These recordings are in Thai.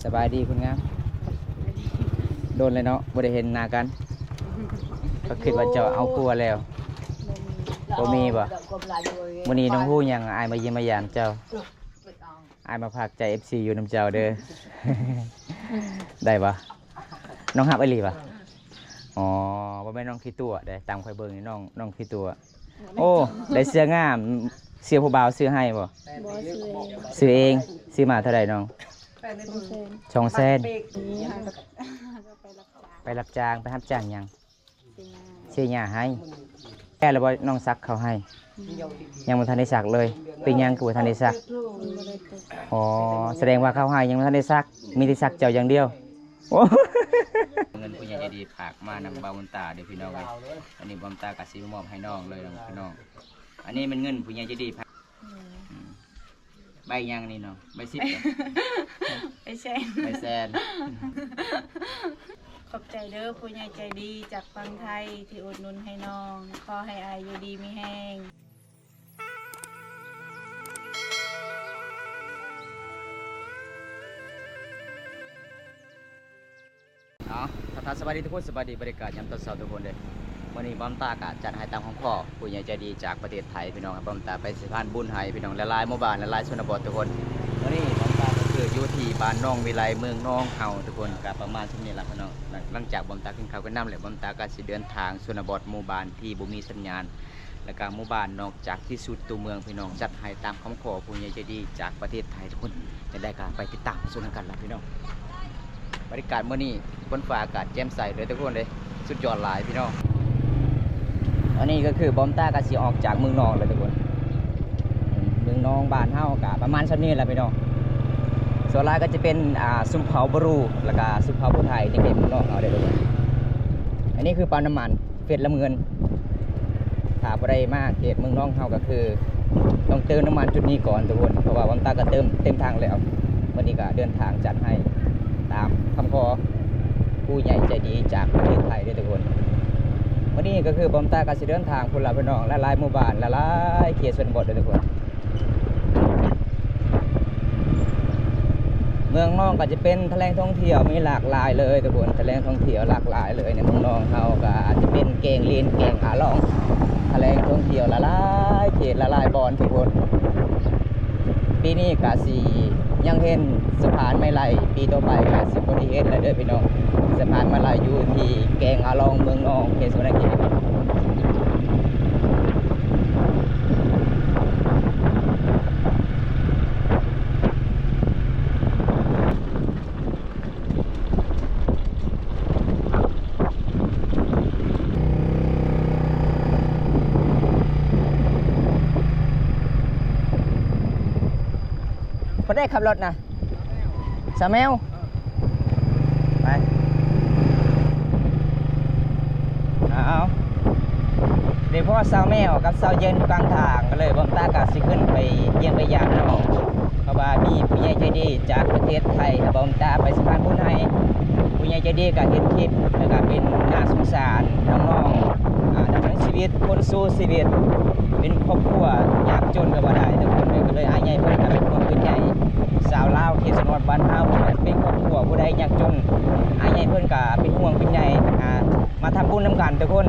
สบายดีคุณงามโดนเลยเนาะบ่ได้เห็นหน้ากันก็คิดว่าจะเอาครัวแล้วบ่มีบ่มื้อนี้น้องฮู้หยังอายมาเยี่ยมมายามเจ้าอายมาพักใจ FC อยู่นำเจ้าเด้อ ได้บ่น้องฮับอีหลีบ่อ๋อบ่แม่นน้องขี้ตัวได้ตามข่อยเบิ่งนี่น้องขี้ตัวโอ้ได้เสื้องามเสื้อผู้บ่าวซื้อให้บ่ซื้อเองซื้อมาเท่าใดน้อง200,000ไปรับจ้างไปรับจ้างหยังเสียหญ้าให้แค่แล้วบ่น้องซักเขาให้ยังบ่ทันได้ซักเลยเป็นหยังคือบ่ทันได้ซักอ๋อแสดงว่าเขาให้ยังบ่ทันได้ซักมีแต่ซักเจ้าอย่างเดียวโอ้เงินผู้ใหญ่ใจดีฝากมานำบ่าวบุญตาเด้อพี่น้องเอ้ยอันนี้บ่าวบุญตาก็สิมอบให้น้องเลยพี่น้องอันนี้มันเงินผู้ใหญ่ใจดีใบยังนี่เนาะใบ10ไปแซนใบแซน ขอบใจเด้อผู้ใหญ่ใจดีจากฝั่งไทยที่อุดหนุนให้น้องขอให้อายอยู่ดีมีแห้งทักสวัสดีทุกคนสวัสดีบริการยามตอนเช้าทุกคนเลยวันนี้บ้อมตากะจัดให้ตามของพ่อผู้ใหญ่ใจดีจากประเทศไทยพี่น้องบ้อมตาไปสะพานบุญให้พี่น้องละลายหมู่บ้านละลายชนบททุกคนวันนี้บ้อมตาก็คืออยู่ที่บ้านน้องวิไลเมืองน้องเฮาทุกคนกับประมาณช่วงนี้แหละพี่น้องหลังจากบ้อมตาขึ้นเขาก็นำเลยบ้อมตาก็สิเดินทางชนบทหมู่บ้านที่บ่มีสัญญาณและก็หมู่บ้านนอกจากที่สุดตัวเมืองพี่น้องจัดให้ตามคำขอผู้ใหญ่ใจดีจากประเทศไทยทุกคนจะได้การไปติดตามส่วนกันละพี่น้องบริการเมื่อนี้ฝนฟ้าอากาศแจ่มใสเลยทุกคนเลยสุดยอดหลายพี่น้องอันนี้ก็คือบอมต้ากะสิออกจากเมืองนองเลยทุกคนเมืองนองบ้านเฮากะประมาณชั้นนี้แหละพี่น้องส่วนหลายก็จะเป็นซุมเผาบรูแล้วก็ซุมเผาผู้ไทยในเขตเมืองนองเอาได้ทุกคนอันนี้คือปั๊มน้ำมันเฟสละเมือนถ้าบ่ได้มากเขตเมืองนองเฮาก็คือต้องเติมน้ำมันจุดนี้ก่อนทุกคนเพราะว่าบอมต้าก็เต็มทางแล้ววันนี้ก็เดินทางจัดให้ตามคำขอผู้ใหญ่ใจดีจากประเทศไทยด้วยทุกคนวันนี้ก็คือบอมตากสิเดินทางพลพี่น้องละลายหมู่บ้านละลายเขตชนบทด้วยทุกคนเมืองน้องก็จะเป็นแถลงท่องเที่ยวมีหลากหลายเลยทุกคนแถลงท่องเที่ยวหลากหลายเลยในเมืองน้องเขาก็อาจจะเป็นแกงลีนแกงหาล่องแถลงท่องเที่ยวละลายเขตละลายบอนทุกคนปีนี้กะสียังเห็นสะพานไม่ไหลปีต่อไปกะสิบริเฮ็ดแล้วเด้อพี่น้องสะพานไม่ไหลอยู่ที่แกงอาลองเมืองนองเขตสุวรรณเขตพอได้ขับรถนะสาแมวไปเอาเดี๋ยวพ่อสาวแมวกับสาวเย็นกลางทางก็เลยบอมตากาสิขึ้นไปเยี่ยมไปยามน้องเพราะว่ามีผู้ใหญ่ใจดีจากประเทศไทยบอมตาไปสะพานบุญให้ผู้ใหญ่ใจดีก็เห็นคลิปแล้วก็เป็นน่าสงสารน้องๆดำเนินชีวิตคนสู้ชีวิตเป็นครอบครัวยากจนก็บ่ได้ทุกคนก็เลยอ้ายใหญ่เพิ่นก็เป็นคนเป็นใหญ่สาวลาวเขตชนบทบ้านเฮาเป็นครอบครัวผู้ใดยากจนอ้ายใหญ่เพิ่นก็เป็นห่วงเป็นใยมาทำบุญนำกันทุกคน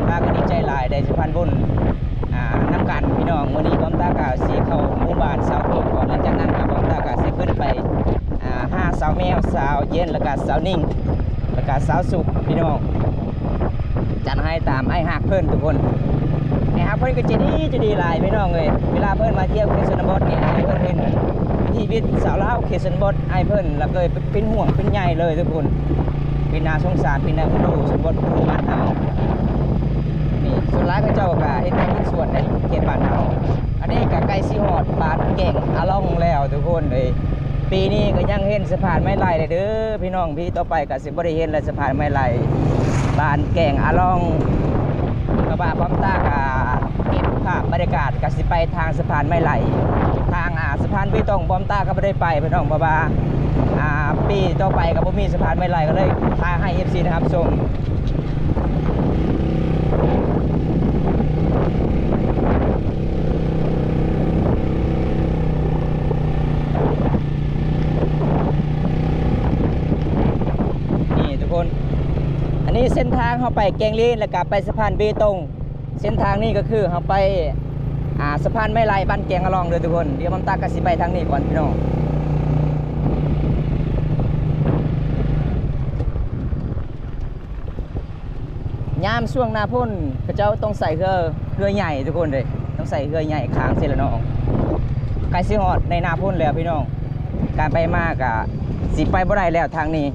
ตาก็ดีใจหลายได้สะพานบุญนำกันพี่น้องมื้อนี้บอมตาก็สิเข้าหมู่บ้านสาวโคกก่อนหลังจากนั้นก็บอมตาก็สิขึ้นไปหาสาวแมวสาวเย็นแล้วก็สาวนิ่งแล้วก็สาวสุขพี่น้องจัดให้ตามไอ้ฮักเพิ่นทุกคนไอ้ฮักเพิ่นก็จะดีหลายพี่น้องเลยเวลาเพิ่นมาเที่ยวเขตชนบทนี่ไอ้เพิ่นเห็นชีวิตสาวลาวเขตชนบทไอ้เพิ่นแล้วก็เป็นห่วงเป็นใยเลยทุกคนเป็นน่าสงสารเป็นน่าดูชนบทหมู่บ้านเฮานี่ส่วนหลายเขาเจ้าก็เฮ็ดให้ส่วนในเขตบ้านเฮาอันนี้ก็ใกล้สิฮอดบ้านแก่งอาล่องแล้วทุกคนเลยปีนี้ก็ยังเห็นสะพานไม้ไล่เด้อพี่น้องพี่ต่อไปก็สิบ่ได้เห็นแล้วสะพานไม้ไล่บ้านแก่งอาล่องกระบะพร้อมตากะเก็บภาพบรรยากาศก็สิไปทางสะพานไม้ไล่ทางสะพานเบตงพร้อมตาก็บ่ได้ไปพี่น้องเพราะว่าปีต่อไปก็บ่มีสะพานไม้ไล่ก็เลยพาให้ FC นะครับชม นี่เส้นทางเขาไปแกงลีนแล้วก็ไปสะพานเบตงเส้นทางนี้ก็คือเขาไปสะพานไม้ไล่บ้านแกงอะลองเลยทุกคนเดี๋ยวมันตากระสิไปทางนี้ก่อนพี่น้องยามช่วงหน้าพ่นพระเจ้าต้องใส่เรือใหญ่ทุกคนเลยต้องใส่เรือใหญ่ค้างเสร็จแล้วน้องไกลสิฮอดในหน้าพ่นแล้วพี่น้องการไปมากอะสิไปบ่ได้แล้วทางนี้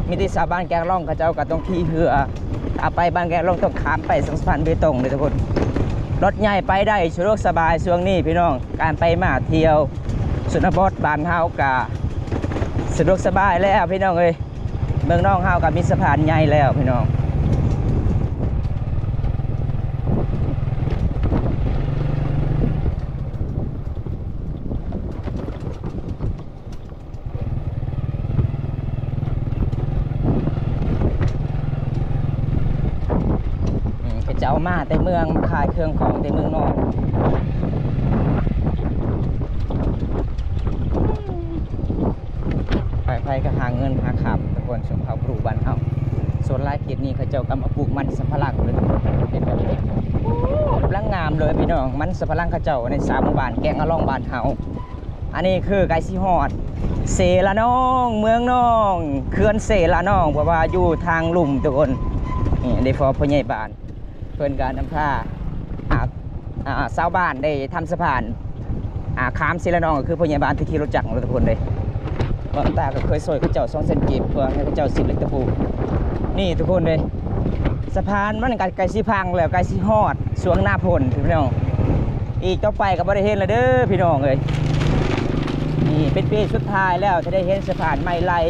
มีที่สาบ้านแกงล่องพระเจ้าก็ต้องขี่เรือไปบ้านแกงล่องต้องข้ามไปสะพานเบตงเลยทุกคนรถใหญ่ไปได้สะดวกสบายช่วงนี้พี่น้องการไปมาเที่ยวสุนบดบ้านเฮากะสะดวกสบายแล้วพี่น้องเอ้ยเมืองน้องเฮากับมีสะพานใหญ่แล้วพี่น้องเจ้ามาแต่เมืองขายเครื่องของแต่เมืองนอกไปก็หาเงินหาคำทุกคนชมเขาปลูกบ้านเฮาส่วนรายเขตนี้เขาเจ้ากำมาปลูกมันสำปะหลังเลยเป็นแบบนี้กำลังงามเลยพี่น้องมันสำปะหลังเขาเจ้าใน3 หมู่บ้านแกงอะล่องบ้านเฮาอันนี้คือไกสิฮอดเสละน้องเมืองน้องเขื่อนเสละน้องเพราะว่าอยู่ทางลุ่มทุกคนนี่ได้พอพ่อใหญ่บ้านเพื่อนการนำผ้าชาวบ้านได้ทำสะพานข้ามเสละน้องก็คือพ่อใหญ่บ้านที่ขี่รถจักรทุกคนเลยบางตาก็เคยซอยเขาเจ้า2 เซนกีบเพื่อให้เขาเจ้า10 เหล็กตะปูนี่ทุกคนเลยสะพานมันไกลสิพังแล้วไกลสิฮอดช่วงหน้าฝนพี่น้องอีกต่อไปก็บ่ได้เห็นแล้วเด้อพี่น้องเอ้ยนี่เป็นปีสุดท้ายแล้วจะได้เห็นสะพานไม้ไล่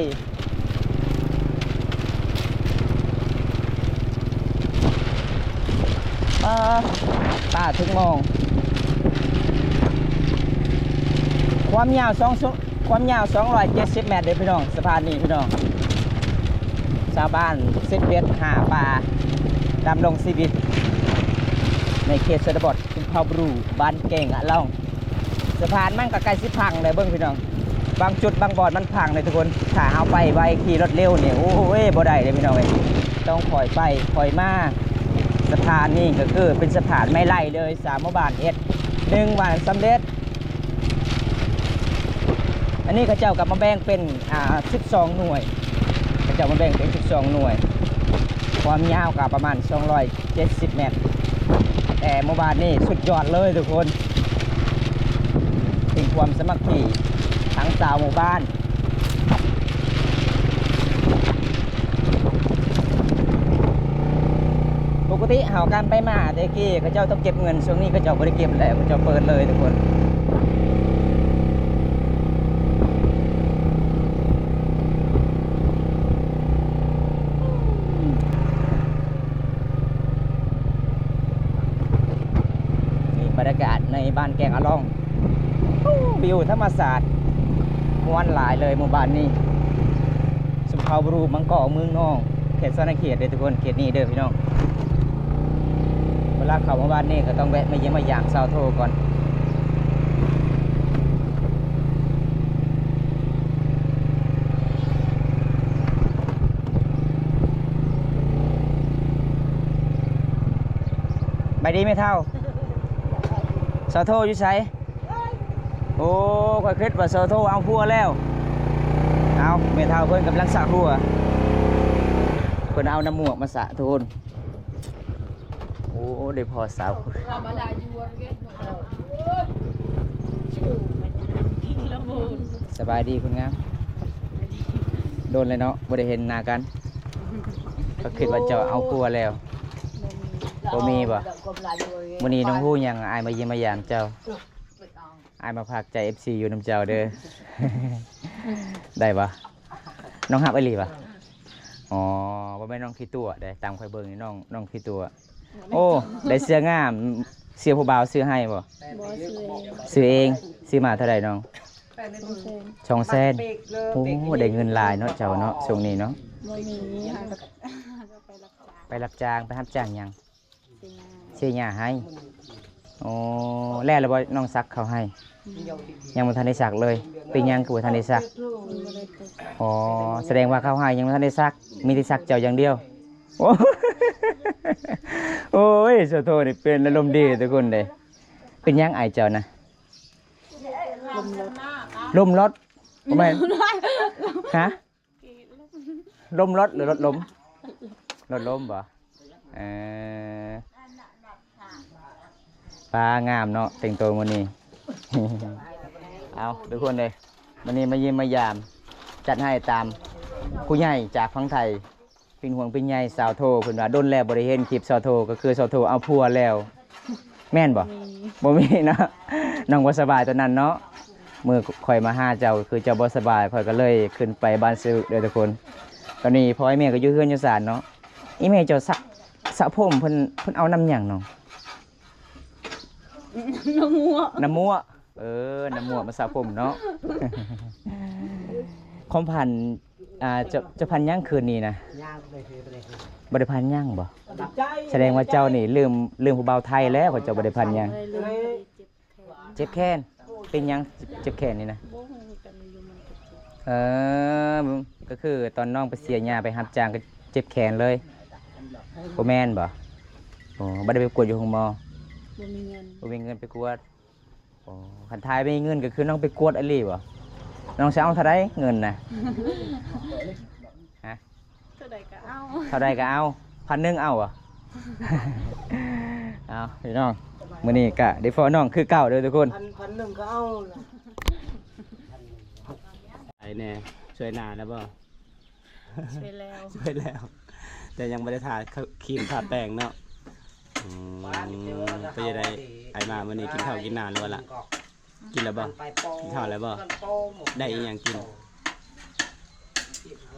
ตาถึงมองความยาว270 เมตรเลยพี่น้องสะพานนี้พี่น้องชาวบ้าน10 เมตรหาปลาดำลงชีวิตในเขตชนบทชุมพรบรูบ้านเก่งอะล่องสะพานมันก็ใกล้สิพังเลยเบิ้งพี่น้องบางจุดบางบอดมันพังเลยทุกคนถ้าเอาไปไวขี่รถเร็วเนี่ยโอ้ยบ่ได้เลยพี่น้องเอ้ยต้องคอยไปคอยมาสะพานนี่ก็คือเป็นสะพานไม่ไล่เลย3 หมู่บ้าน1 บ้านสำเร็จอันนี้เขาเจ้ากลับมาแบ่งเป็น12 หน่วยเขาเจ้ามาแบ่งเป็น12 หน่วยความยาวกับประมาณ270 เมตรแต่หมู่บ้านนี่สุดยอดเลยทุกคนเป็นความสมัครที่ทั้งชาวหมู่บ้านปกติเห่าการไปมาเด็กกี้เขาเจ้าต้องเก็บเงินช่วงนี้เขาเจ้าบริเก็บแล้วเขาเจ้าเปิดเลยทุกคนนี่บรรยากาศในบ้านแกงอะล่องวิวธรรมศาสตร์ม้วนหลายเลยหมู่บ้านนี้สุภาพบรูมังกรเมืองน้องเขตสนเขตเลยทุกคนเขตนี้เด้อพี่น้องเวลาเข้ามาบ้านนี้ก็ต้องแวะมาเยี่ยมมาอย่างซาวโทก่อนไปดีไม่เท่าซาวโทอยู่ไสโอ้ค่อยคิดว่าซาวโทเอาพัวแล้วเอาไม่เท่าเพิ่นกำลังสระหัวเพิ่นเอาน้ำหมวกมาสระทุนโอ้ได้พอสาวสบายดีคุณงามโดนเลยเนาะบ่ได้เห็นหน้ากันก็คิดว่าจะเอากลัวแล้วบ่มีบ่มื้อนี้น้องฮู้ยังอายมาเยี่ยมมายามเจ้าอายมาพักใจ FC อยู่น้ำเจ้าเด้อ ได้บ่น้องฮับไอหลีบ่อ๋อบ่แม่นน้องพี่ตัวได้ตามค่อยเบิ่งนี่น้องพี่ตัวโอ้ได้เสื้องามเสื้อผู้บ่าวซื้อให้บ่ซื้อเองซื้อมาเท่าไหร่น้อง200,000โอ้ได้เงินหลายเนาะเจ้าเนาะช่วงนี้เนาะไปรับจ้างไปรับจ้างหยังซื้อหญ้าให้อ๋อแล้วบ่น้องซักเขาให้ยังบ่ทันได้ซักเลยเป็นหยังคือบ่ทันได้ซักอ๋อแสดงว่าเขาให้ยังบ่ทันได้ซักมีแต่ซักเจ้าอย่างเดียว โอ้ โอ้ยสะโทนี่เป็นอารมณ์ดีทุกคนเลยเป็นยังไอเจ้านะลมรถบ่แม่นฮะลมรถหรือรถล้มรถล้มบ่เออปลางามเนาะแต่งตัวมื้อนี้ เอาทุกคนเลยวันนี้มาเยี่ยมมายามจัดให้ตามผู้ใหญ่จากฝั่งไทยเป็นห่วงเป็นใยสาวโทเพิ่นว่าดนแล้วบ่ได้เห็นคลิปสาวโทก็คือสาวโทเอาผัวแล้ว แม่นบ่บ่มีเนาะน้องบ่สบายตอนนั้นเนาะมื้อข่อยมาหาเจ้าก็คือเจ้าบ่สบายข่อยก็เลยขึ้นไปบ้านซื้อเด้อทุกคนตอนนี้พ่อไอ้แม่ก็อยู่เฮือนอยู่ศาลเนาะอีแม่เจ้าสระผมเพิ่นเอาน้ำหยังเนาะ น้ำมัว น้ำมัวน้ำมัวมาสระผมเนาะ ความพันจะพันย่างคืนนี้นะบริพันย่างบ่แสดงว่าเจ้านี่ลืมผู้เบาไทยแล้วเจ้าบริพันย่างเจ็บแค้นเป็นยังเจ็บแค้นนี่นะก็คือตอนน้องไปเสียหญ้าไปรับจ้างก็เจ็บแขนเลยโอแมนบ่โอ้บ่ได้ไปกวดอยู่ห้องหมอบ่มีเงินไปกวดโอ้คันทายไม่มีเงินก็คือน้องไปกวดอะไรบ่น้องจะเอาเท่าไรเงินนะฮะเท่าไรก็เอา1,000เอาอ่ะ เอาพี่น้องมื้อนี้ก็ได้ฟ้อน้องคือเก่าเด้อทุกคน1,000ก็เอาไอ้แน่ช่วยนานแล้วบ่ช่วยแล้ว แต่ยังไม่ได้ทาครีมทาแป้งเนาะไปยังไงไอ้มามื้อนี้กินข้าวกินนานแล้วล่ะกินแล้วบ่กินข้าวแล้วบ่ได้อีหยังกิน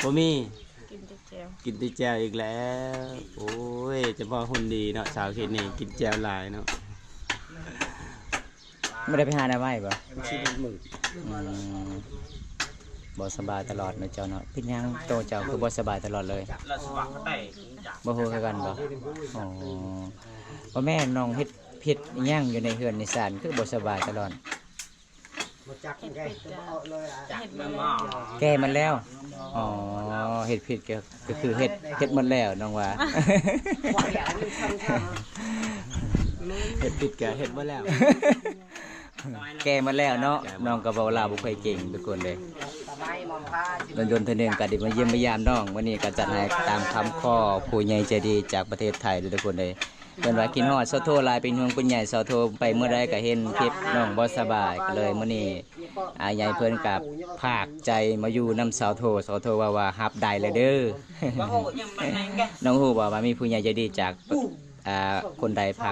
บ่มีกินแต่แจวอีกแล้วโอ้ยเฉพาะหุ่นดีเนาะสาวเขตนี่กินแจวหลายเนาะ ไม่ได้ไปหาหน้าไม้บ่ชีวิตมึงบ่สบายตลอดเนาะเจ้าเนาะเป็นยังโตเจ้าคือบ่สบายตลอดเลยบ่ฮู้คือกันบ่อ๋อบ่แม่น้องเฮ็ดผิดอิหยังอยู่ในเฮือนในศาลคือบ่สบายตลอดแก้มันแล้วอ๋อเฮ็ดผิดก็คือเฮ็ดหมดแล้วน้องว่า เฮ็ดผิดก็เฮ็ดหมดแล้ว แก้มาแล้วเนาะน้องก็เว้าลาวบ่ค่อยเก่งทุกคนเลยโดนๆเทื่อนึงก็ได้มาเยี่ยมมายามน้องวันนี้ก็จัดให้ตามคำขอผู้ใหญ่ใจดีจากประเทศไทยทุกคนเลยเพิ่นว่ากินฮอดเซาโทหลายเป็นห่วงผู้ใหญ่เซาโทไปเมื่อใดก็เห็นคลิปน้องบ่สบายก็เลยมื้อนี้ใหญ่เพิ่นก็ภาคใจมาอยู่นำเซาโทว่ารับได้เลยเด้อ น้องฮู้บ่ว่ามีผู้ใหญ่ใจดีจากคนใดภ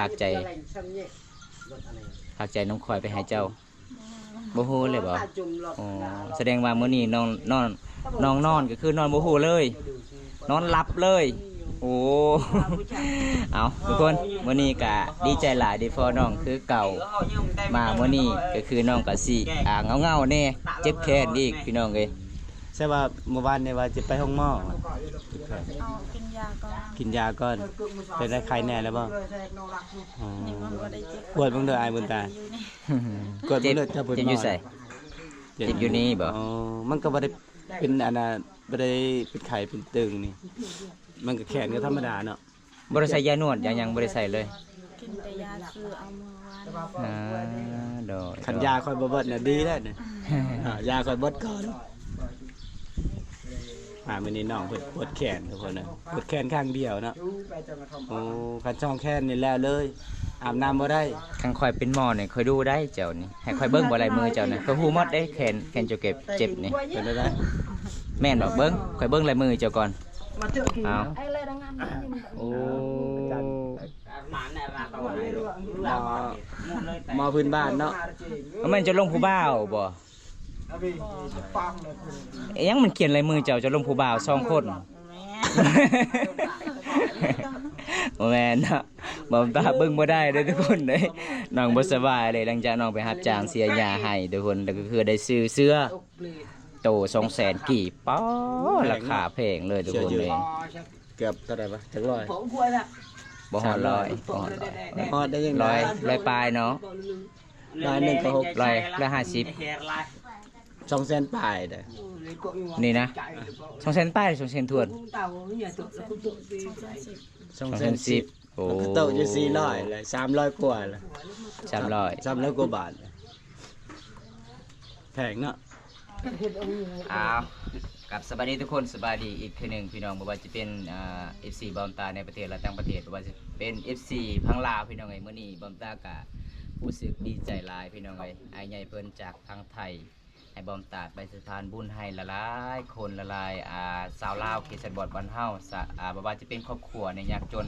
าคใจน้องคอยไปให้เจ้าบ่ฮู้เลยบ่อ๋อแสดงว่ามื้อนี้น้องนอนก็คือนอนบ่ฮู้เลยนอนหลับเลยโอ้เอาทุกคนมื้อนี้ก็ดีใจหลายที่พ่อน้องคือเก่ามามื้อนี้ก็คือน้องก็สิเงาๆแน่เจ็บแขนอีกพี่น้องเอ้ย ใช่ว่าเมื่อวานเนี่ยว่าจะไปห้องหมอกินยาก่อนเป็นได้ไข้แน่แล้วบ่กวดเบิ่งเด้ออายบุญตากวดเบิ่งเด้อถ้าเพิ่นเจ็บอยู่ไสเจ็บอยู่นี่บ่อ๋อมันก็บ่ได้เป็นอันน่ะบ่ได้เป็นไข้เป็นตึงนี่มันก็แขนก็ธรรมดาเนาะบ่ได้ใส่ยานวดยังบ่ได้ใส่เลยกินแต่ยาซื้อเอาเมื่อวานโดยคันยาค่อยบ่เบิดน่ะดีแล้วนี่ยาค่อยเบิดก่อนมื้อนี้น้องเพิ่นปวดแขนทุกคนน่ะปวดแขนข้างเดียวเนาะโอ้คันช่องแขนนี่แล้วเลยอาบน้ำบ่ได้คันข่อยเป็นหมอนี่ค่อยดูได้เจ้านี่ให้ข่อยเบิ่งบ่ลายมือเจ้านี่ก็ฮู้หมดได้แขนเจ้าเจ็บนี่เป็นได้แม่นบ่เบิ่งข่อยเบิ่งลายมือเจ้าก่อนเอาโอ้หมอพื้นบ้านเนาะมันจะลงผู้บ่าวบ่ยังมันเขียนลายมือเจ้าจะลงผู้บ่าว2คนบ่แม่นเนาะบ่ตาเบิ่งบ่ได้เด้อทุกคนเด้น้องบ่สบายเลยหลังจากน้องไปรับจ้างเสียหญ้าให้ทุกคนแล้วก็คือได้ซื้อเสื้อโต200,000กี่ป๊อราคาแพงเลยทุกคนเลยเกือบเท่าไหร่บ่จักร้อยบ่ฮอด100ฮอดได้ยัง100ปลายเนาะ100นึงก็600 150 200,000ปลายเด้อ นี่นะ200,000ป้าย200,000ทวน 210โอ้โต๊ะอยู่400เลย300กว่าเลย 300 กว่าบาทแพงเนาะ อ้าวกับสบายดีทุกคนสบายดีอีกทีหนึ่งพี่น้องบ่ว่าจะเป็นFC บอมตาในประเทศและต่างประเทศบ่ว่าจะเป็น FC พังลาวพี่น้องเอ้ยมื้อนี้บอมตากะรู้สึกดีใจหลายพี่น้องเอ้ยไอ้ใหญ่เพิ่นจากทางไทยให้บอมตาไปสถานบุญให้ละลายคนละลายชาวลาวเขตสันบอดบ้านเฮาบ่ว่าจะเป็นครอบครัวในยากจน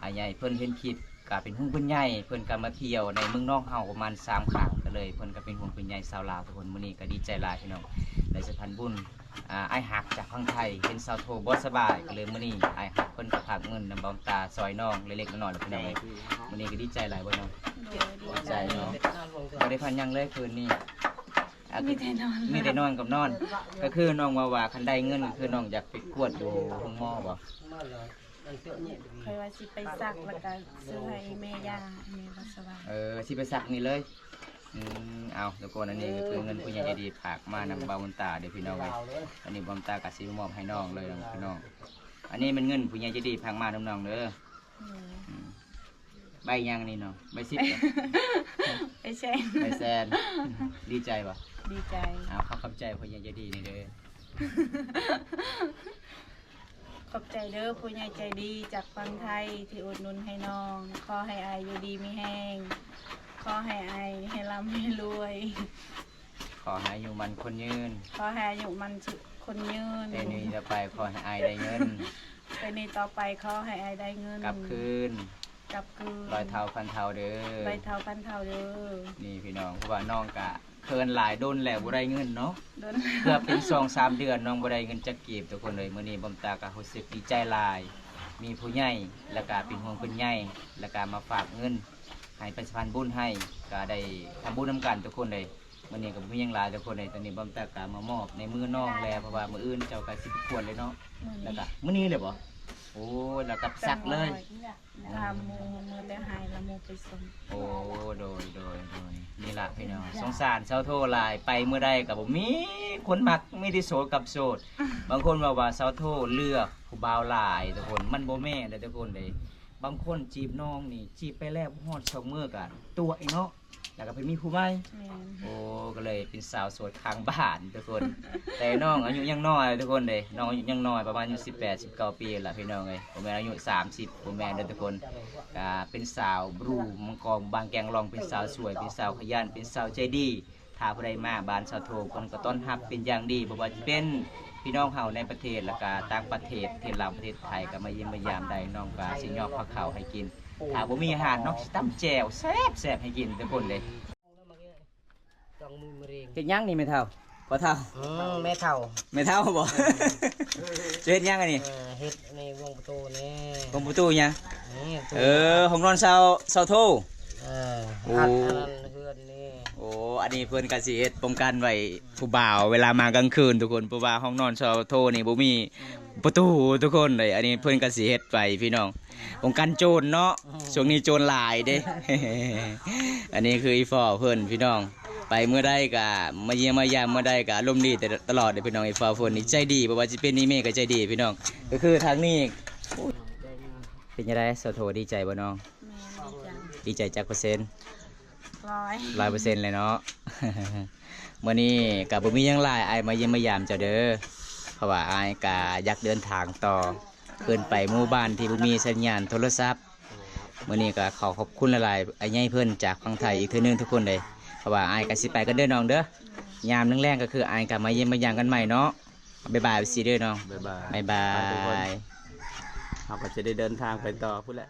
ไอ้ใหญ่เพิ่นเห็นคลิปก็เป็นห่วงเพิ่นใหญ่เพิ่นก็มาเที่ยวในเมืองนอกเฮาประมาณ3ครั้งก็เลยเพิ่นก็เป็นห่วงเพิ่นใหญ่ชาวลาวทุกคนมื้อนี้ก็ดีใจหลายพี่น้องในสถานบุญไอ้หักจากพังไทยเห็นสาวโทบ่สบายก็เลยมื้อนี้ไอ้หักเพิ่นก็ฝากเงินนำบอมตาซอยน้องเล็กๆน้อยๆแล้วพี่น้องเอ้ยมื้อนี้ก็ดีใจหลายบ่น้อง โดยดี ใจเนาะบ่ได้พันหยังเลยคืนนี้ มีแต่นอน มีแต่นอนกับนอน ก็คือน้องว่าคันได้เงินก็คือน้องอยากไปกวดอยู่ห้องหมอบ่ เคยว่าสิไปสักแล้วก็ซื้อให้แม่ย่าแม่บ่สบาย สิไปสักนี่เลยเอาทุกคนอันนี้ก็คือเงินผู้ใหญ่ใจดีฝากมานำบ่าวบุญตาเด้อพี่น้องเอ้ยอันนี้บ่าวบุญตาก็สิมอบให้น้องเลยพี่น้องอันนี้มันเงินผู้ใหญ่ใจดีฝากมานำน้องเด้อใบยังนี่เนาะใบ10 ไปแช่ ใบแซนดีใจบ่ ดีใจ เอาขอบใจผู้ใหญ่ใจดีนี่เด้อ ขอบใจเด้อผู้ใหญ่ใจดีจากฝั่งไทยที่อุดหนุนให้น้อง ขอให้อายอยู่ดีมีแห้งขอให้อายให้ร่ำให้รวย ขอให้อายุมันคนยืน ขอให้อายุมันคนยืน แต่นี้จะไปขอให้อายได้เงิน แต่นี้ต่อไปขอให้อายได้เงิน กลับคืน กลับคืน ร้อยเท่าพันเท่าเด้อ ใบเท่าพันเท่าเด้อ นี่พี่น้องเพราะว่าน้องกะเคินหลายด้นแล้วบ่ได้เงินเนาะ โดน เกือบเป็น2-3 เดือนน้องบ่ได้เงินจักกีบทุกคนเลยมื้อนี้บ่มตาก็รู้สึกดีใจหลาย มีผู้ใหญ่แล้วก็เป็นห่วงเพิ่นใหญ่แล้วก็มาฝากเงินให้เป็นสะพานบุญให้ก็ได้ทำบุญนํกันทุกคนเลยมื้อนี้ก็บ่มีหยังหลายทุกคนเลยตอนนี้บ่มตาก็มามอบในมือน้องแล้วเพราะว่ามื้ออื่นเจ้าก็สิไปกวดเลยเนาะแล้วก็มื้อนี้เลยบ่โอ้แล้วก็ซักเลย ลามูมือแต่หายละมูไปส่ง โอ้โดยนี่ล่ะพี่น้องสงสารเจ้าโทหลายไปเมื่อใดก็บ่มีคนมักมีที่โสดกับโสด บางคนว่าเจ้าโทเลือกผู้บ่าวหลายทุกคนมันบ่แม่นเด้อทุกคนเด้บางคนจีบน้องนี่จีบไปแล้วฮอด2มื้อก็ตัวไอ้เนาะแล้วก็ไปมีผู้ใหม่ แม่น โอ้ก็เลยเป็นสาวโสดข้างบ้านทุกคน แต่น้องอายุยังน้อยทุกคนเลยน้องอายุยังน้อยประมาณอายุ18-19 ปีล่ะพี่น้องเอ้ยผมแม่นอายุ30ผมแม่นเด้อทุกคนก็เป็นสาวบรูมังกรบางแกงลองเป็นสาวสวยเป็นสาวขยันเป็นสาวใจดีถ้าผู้ใดมาบ้านสาวโทเพิ่นก็ต้อนรับเป็นอย่างดีบ่ว่าจะเป็นพี่น้องเฮาในประเทศแล้วก็ต่างประเทศที่ลาวประเทศไทยก็มาเยี่ยมมายามได้น้องก็สิยอกผักข้าวให้กินถ้าบ่มีอาหารน้องสิตำแจ่วแซ่บๆให้กินทุกคนเลยเฮ็ดหยังนี่แม่เฒ่าบ่เฒ่า แม่เท่า แม่เฒ่าบ่ จะเฮ็ดหยังอันนี้ เฮ็ดในวงประตูนี่ กงประตูหยัง นี่ ห้องนอนเซาโท โอ้ อันนั้นเฮือนนี่ โอ้อันนี้เพิ่นก็สิเฮ็ดป้องกันไว้ผู้บ่าวเวลามากลางคืนทุกคนเพราะว่าห้องนอนเซาโทนี่บ่มีประตูทุกคนเลยอันนี้เพิ่นก็สิเฮ็ดไปพี่น้องป้องกันโจรเนาะช่วงนี้โจรหลายเด้ อันนี้คืออีฟอเพิ่นพี่น้องไปเมื่อใดก็มาเยี่ยมมายามเมื่อใดก็อารมณ์ดีตลอดเด้อพี่น้องอีฟอเพิ่นนี่ใจดีบ่ว่าสิเป็นนี่แม่ก็ใจดีพี่น้องก็คือทางนี้เป็นจังได๋เซาโทดีใจบ่น้อง แม่นดีจัง ดีใจจักเปอร์เซ็นต์ 100 เลยเนาะ มื้อนี้ก็บ่มีหยังหลายอายมาเยี่ยมมายามเจ้าเด้อเพราะว่าอายก็อยากเดินทางต่อขึ้นไปหมู่บ้านที่บ่มีสัญญาณโทรศัพท์มื้อนี้ก็ขอขอบคุณหลายๆอ้ายใหญ่เพิ่นจากฝั่งไทยอีกเทื่อนึงทุกคนเลยเพราะว่าอายก็สิไปกันเด้อน้องเด้อยามแรงๆก็คืออายก็มาเยี่ยมมายามกันใหม่เนาะบ๊ายบายสิเด้อน้อง บ๊ายบาย บ๊ายบาย เราก็จะได้เดินทางไปต่อพุ่นแหละ